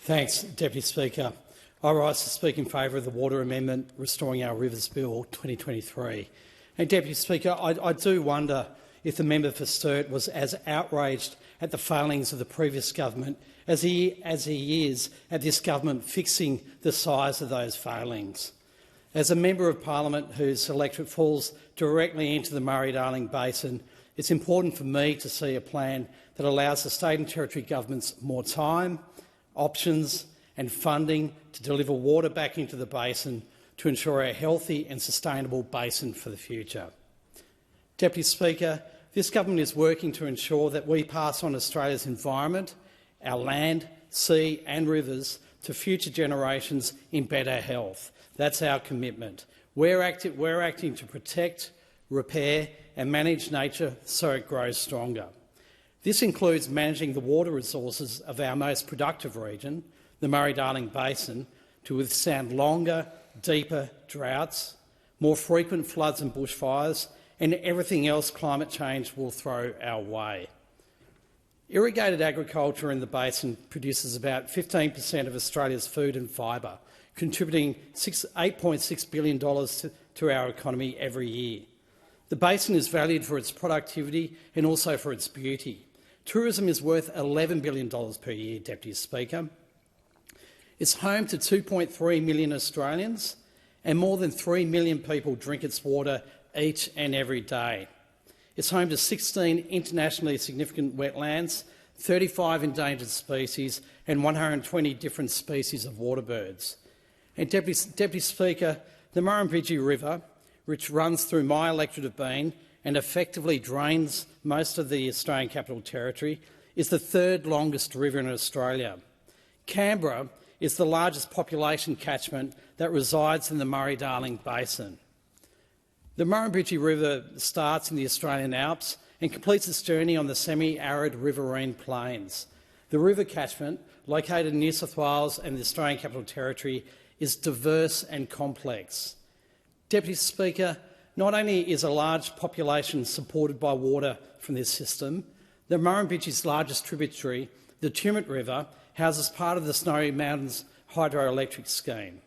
Thanks, Deputy Speaker. I rise to speak in favour of the Water Amendment Restoring Our Rivers Bill 2023. And Deputy Speaker, I do wonder if the member for Sturt was as outraged at the failings of the previous government as he is at this government fixing the size of those failings. As a member of Parliament whose electorate falls directly into the Murray-Darling Basin, it's important for me to see a plan that allows the state and territory governments more time, options and funding to deliver water back into the basin to ensure a healthy and sustainable basin for the future. Deputy Speaker, this government is working to ensure that we pass on Australia's environment, our land, sea and rivers to future generations in better health. That's our commitment. We're acting to protect, repair and manage nature so it grows stronger. This includes managing the water resources of our most productive region, the Murray-Darling Basin, to withstand longer, deeper droughts, more frequent floods and bushfires, and everything else climate change will throw our way. Irrigated agriculture in the basin produces about 15% of Australia's food and fibre, contributing $8.6 billion to our economy every year. The basin is valued for its productivity and also for its beauty. Tourism is worth $11 billion per year, Deputy Speaker. It's home to 2.3 million Australians, and more than 3 million people drink its water each and every day. It's home to 16 internationally significant wetlands, 35 endangered species and 120 different species of water birds. And Deputy Speaker, the Murrumbidgee River, which runs through my electorate of Bean and effectively drains most of the Australian Capital Territory, is the third longest river in Australia. Canberra is the largest population catchment that resides in the Murray-Darling Basin. The Murrumbidgee River starts in the Australian Alps and completes its journey on the semi-arid riverine plains. The river catchment, located in New South Wales and the Australian Capital Territory, is diverse and complex. Deputy Speaker, not only is a large population supported by water from this system, the Murrumbidgee's largest tributary, the Tumut River, houses part of the Snowy Mountains hydroelectric scheme.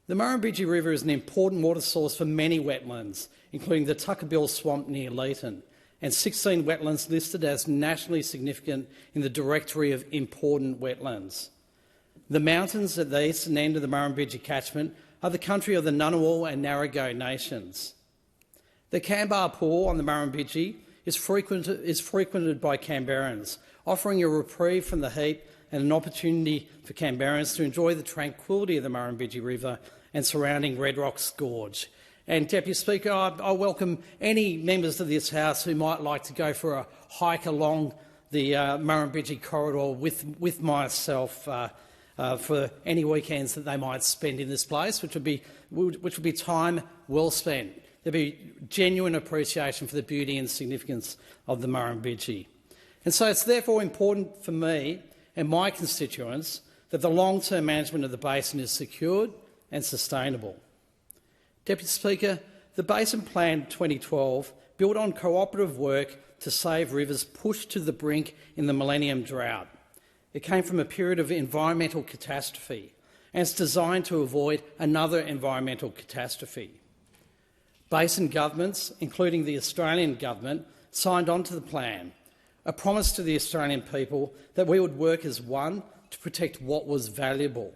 The Murrumbidgee River is an important water source for many wetlands, including the Tuckerbill Swamp near Leeton, and 16 wetlands listed as nationally significant in the Directory of Important Wetlands. The mountains at the eastern end of the Murrumbidgee catchment are the country of the Ngunnawal and Narragain nations. The Kambar Pool on the Murrumbidgee is frequented by Canberrans, offering a reprieve from the heat and an opportunity for Canberrans to enjoy the tranquility of the Murrumbidgee River and surrounding Red Rocks Gorge. And, Deputy Speaker, I welcome any members of this House who might like to go for a hike along the Murrumbidgee corridor with myself for any weekends that they might spend in this place, which would be time well spent. There'd be genuine appreciation for the beauty and significance of the Murrumbidgee. And so it's therefore important for me and my constituents that the long-term management of the basin is secured and sustainable. Deputy Speaker, the Basin Plan 2012 built on cooperative work to save rivers pushed to the brink in the Millennium Drought. It came from a period of environmental catastrophe and it's designed to avoid another environmental catastrophe. Basin governments, including the Australian government, signed on to the plan, a promise to the Australian people that we would work as one to protect what was valuable.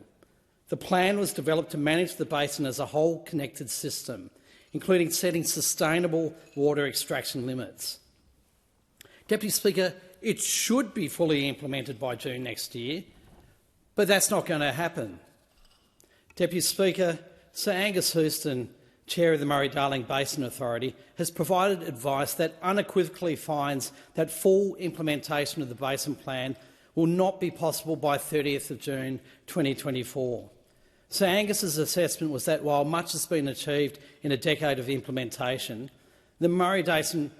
The plan was developed to manage the basin as a whole connected system, including setting sustainable water extraction limits. Deputy Speaker, it should be fully implemented by June next year, but that's not going to happen. Deputy Speaker, Sir Angus Houston, Chair of the Murray-Darling Basin Authority, has provided advice that unequivocally finds that full implementation of the Basin Plan will not be possible by 30th of June 2024. Sir Angus's assessment was that while much has been achieved in a decade of implementation, the Murray-Darling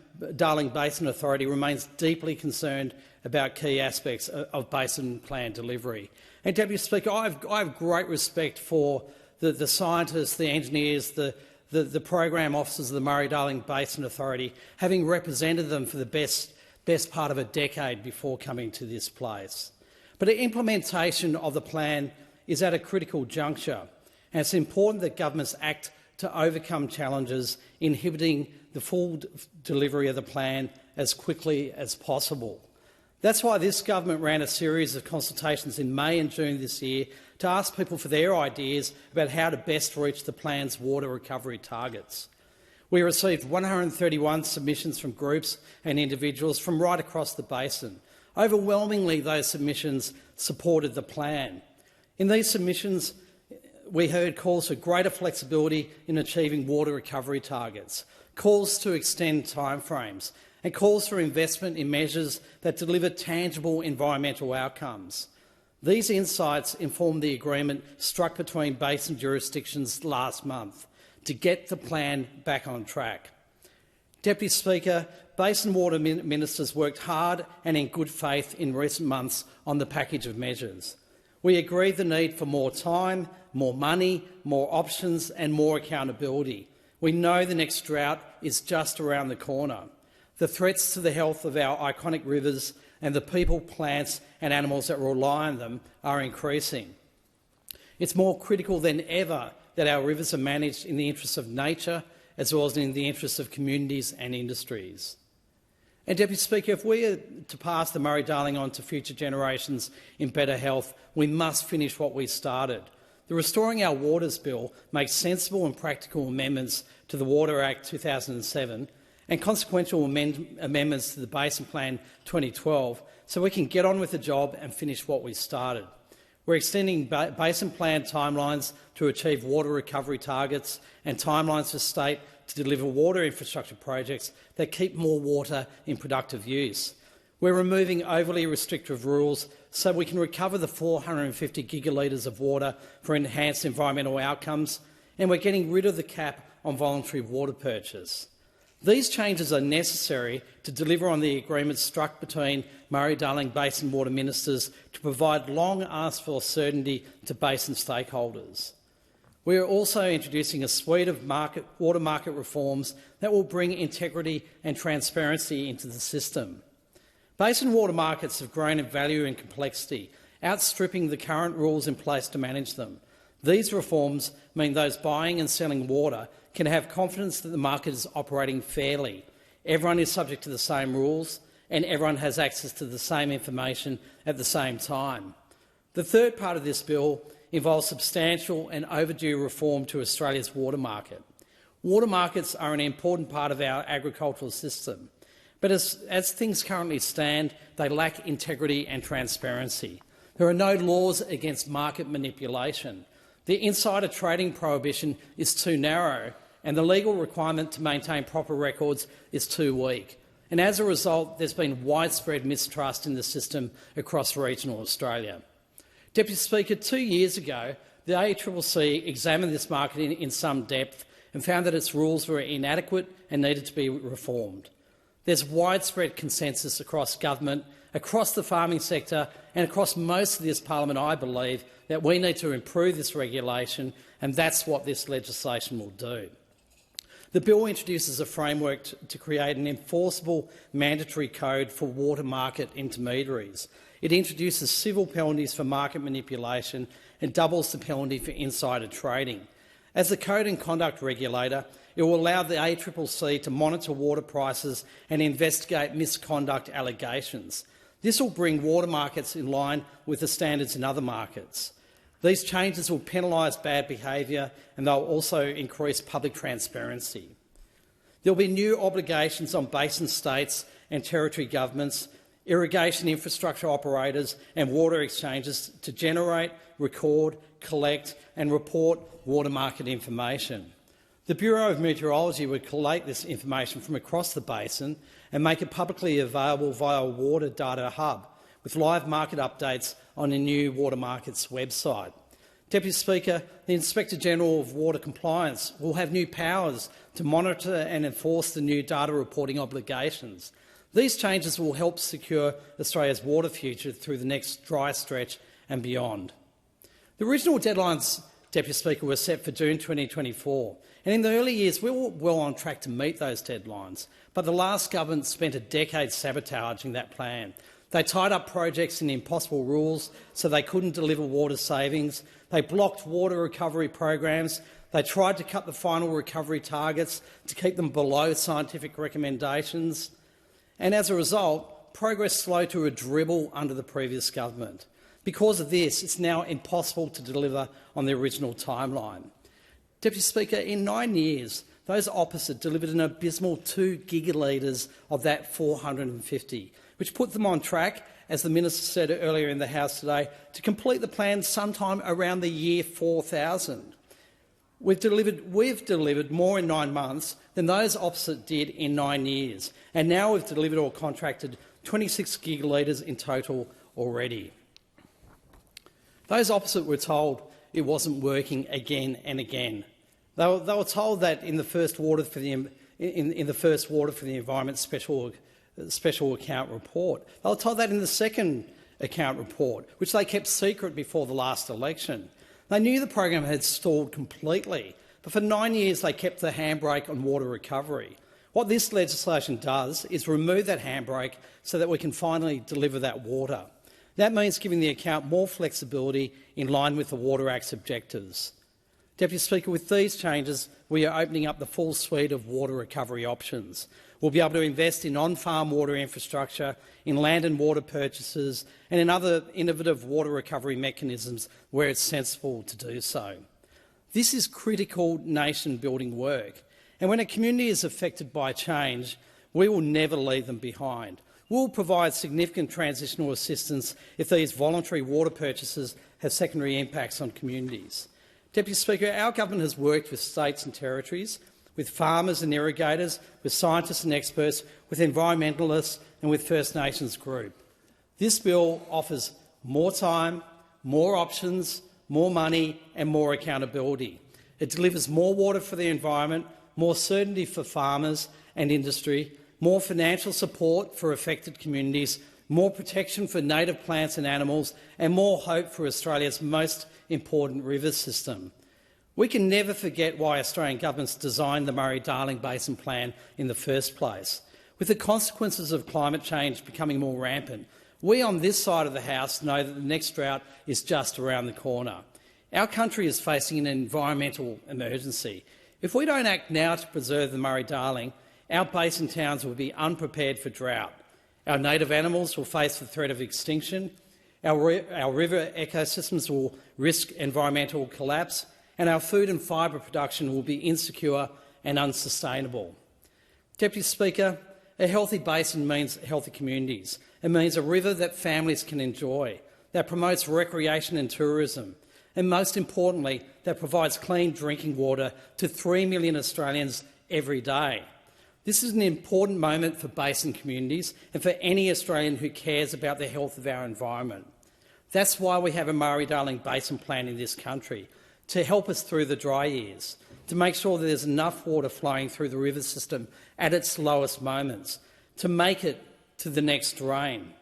Basin Authority remains deeply concerned about key aspects of Basin Plan delivery. And, Deputy Speaker, I have great respect for the scientists, the engineers, the program officers of the Murray-Darling Basin Authority, having represented them for the best part of a decade before coming to this place. But the implementation of the plan is at a critical juncture, and it's important that governments act to overcome challenges inhibiting the full delivery of the plan as quickly as possible. That's why this government ran a series of consultations in May and June this year to ask people for their ideas about how to best reach the plan's water recovery targets. We received 131 submissions from groups and individuals from right across the basin. Overwhelmingly, those submissions supported the plan. In these submissions, we heard calls for greater flexibility in achieving water recovery targets, calls to extend timeframes, and calls for investment in measures that deliver tangible environmental outcomes. These insights informed the agreement struck between basin jurisdictions last month to get the plan back on track. Deputy Speaker, basin water ministers worked hard and in good faith in recent months on the package of measures. We agreed the need for more time, more money, more options and more accountability. We know the next drought is just around the corner. The threats to the health of our iconic rivers and the people, plants and animals that rely on them are increasing. It's more critical than ever that our rivers are managed in the interests of nature as well as in the interests of communities and industries. And Deputy Speaker, if we are to pass the Murray-Darling on to future generations in better health, we must finish what we started. The Restoring Our Waters Bill makes sensible and practical amendments to the Water Act 2007 and consequential amendments to the Basin Plan 2012 so we can get on with the job and finish what we started. We're extending Basin Plan timelines to achieve water recovery targets and timelines for state to deliver water infrastructure projects that keep more water in productive use. We're removing overly restrictive rules so we can recover the 450 gigalitres of water for enhanced environmental outcomes, and we're getting rid of the cap on voluntary water purchase. These changes are necessary to deliver on the agreement struck between Murray-Darling Basin water ministers to provide long-asked-for certainty to basin stakeholders. We are also introducing a suite of water market reforms that will bring integrity and transparency into the system. Basin water markets have grown in value and complexity, outstripping the current rules in place to manage them. These reforms mean those buying and selling water can have confidence that the market is operating fairly. Everyone is subject to the same rules and everyone has access to the same information at the same time. The third part of this bill involves substantial and overdue reform to Australia's water market. Water markets are an important part of our agricultural system, but as things currently stand, they lack integrity and transparency. There are no laws against market manipulation. The insider trading prohibition is too narrow and the legal requirement to maintain proper records is too weak. And as a result, there's been widespread mistrust in the system across regional Australia. Deputy Speaker, 2 years ago, the ACCC examined this market in some depth and found that its rules were inadequate and needed to be reformed. There's widespread consensus across government, across the farming sector and across most of this parliament, I believe, that we need to improve this regulation, and that's what this legislation will do. The bill introduces a framework to create an enforceable mandatory code for water market intermediaries. It introduces civil penalties for market manipulation and doubles the penalty for insider trading. As the Code and Conduct Regulator, it will allow the ACCC to monitor water prices and investigate misconduct allegations. This will bring water markets in line with the standards in other markets. These changes will penalise bad behaviour and they'll also increase public transparency. There will be new obligations on basin states and territory governments, irrigation infrastructure operators and water exchanges to generate, record, collect and report water market information. The Bureau of Meteorology would collate this information from across the basin and make it publicly available via a water data hub, with live market updates on a new Water Markets website. Deputy Speaker, the Inspector-General of Water Compliance will have new powers to monitor and enforce the new data reporting obligations. These changes will help secure Australia's water future through the next dry stretch and beyond. The original deadlines, Deputy Speaker, were set for June 2024, and in the early years we were well on track to meet those deadlines, but the last government spent a decade sabotaging that plan. They tied up projects in impossible rules so they couldn't deliver water savings. They blocked water recovery programs. They tried to cut the final recovery targets to keep them below scientific recommendations. And as a result, progress slowed to a dribble under the previous government. Because of this, it's now impossible to deliver on the original timeline. Deputy Speaker, in 9 years, those opposite delivered an abysmal 2 gigalitres of that 450, which put them on track, as the Minister said earlier in the House today, to complete the plan sometime around the year 4000. We've delivered more in 9 months than those opposite did in 9 years, and now we've delivered or contracted 26 gigalitres in total already. Those opposite were told it wasn't working again and again. They were told that in the first water for the Environment Special Account Report. They were told that in the second account report, which they kept secret before the last election. They knew the program had stalled completely, but for 9 years they kept the handbrake on water recovery. What this legislation does is remove that handbrake so that we can finally deliver that water. That means giving the account more flexibility in line with the Water Act's objectives. Deputy Speaker, with these changes, we are opening up the full suite of water recovery options. We'll be able to invest in on-farm water infrastructure, in land and water purchases, and in other innovative water recovery mechanisms where it's sensible to do so. This is critical nation-building work, and when a community is affected by change, we will never leave them behind. We'll provide significant transitional assistance if these voluntary water purchases have secondary impacts on communities. Deputy Speaker, our government has worked with states and territories, with farmers and irrigators, with scientists and experts, with environmentalists and with First Nations groups. This bill offers more time, more options, more money and more accountability. It delivers more water for the environment, more certainty for farmers and industry, more financial support for affected communities, more protection for native plants and animals, and more hope for Australia's most important river system. We can never forget why Australian governments designed the Murray-Darling Basin Plan in the first place. With the consequences of climate change becoming more rampant, we on this side of the House know that the next drought is just around the corner. Our country is facing an environmental emergency. If we don't act now to preserve the Murray-Darling, our basin towns will be unprepared for drought. Our native animals will face the threat of extinction. Our river ecosystems will risk environmental collapse, and our food and fibre production will be insecure and unsustainable. Deputy Speaker, a healthy basin means healthy communities. It means a river that families can enjoy, that promotes recreation and tourism, and most importantly, that provides clean drinking water to 3 million Australians every day. This is an important moment for basin communities and for any Australian who cares about the health of our environment. That's why we have a Murray-Darling Basin Plan in this country, to help us through the dry years, to make sure that there's enough water flowing through the river system at its lowest moments, to make it to the next rain.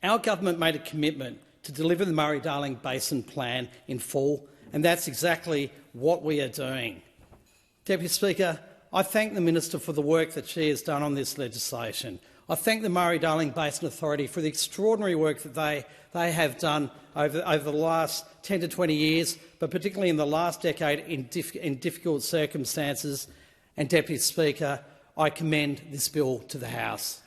Our government made a commitment to deliver the Murray-Darling Basin Plan in full, and that's exactly what we are doing. Deputy Speaker, I thank the Minister for the work that she has done on this legislation. I thank the Murray-Darling Basin Authority for the extraordinary work that they have done over the last 10 to 20 years, but particularly in the last decade in difficult circumstances. And, Deputy Speaker, I commend this bill to the House.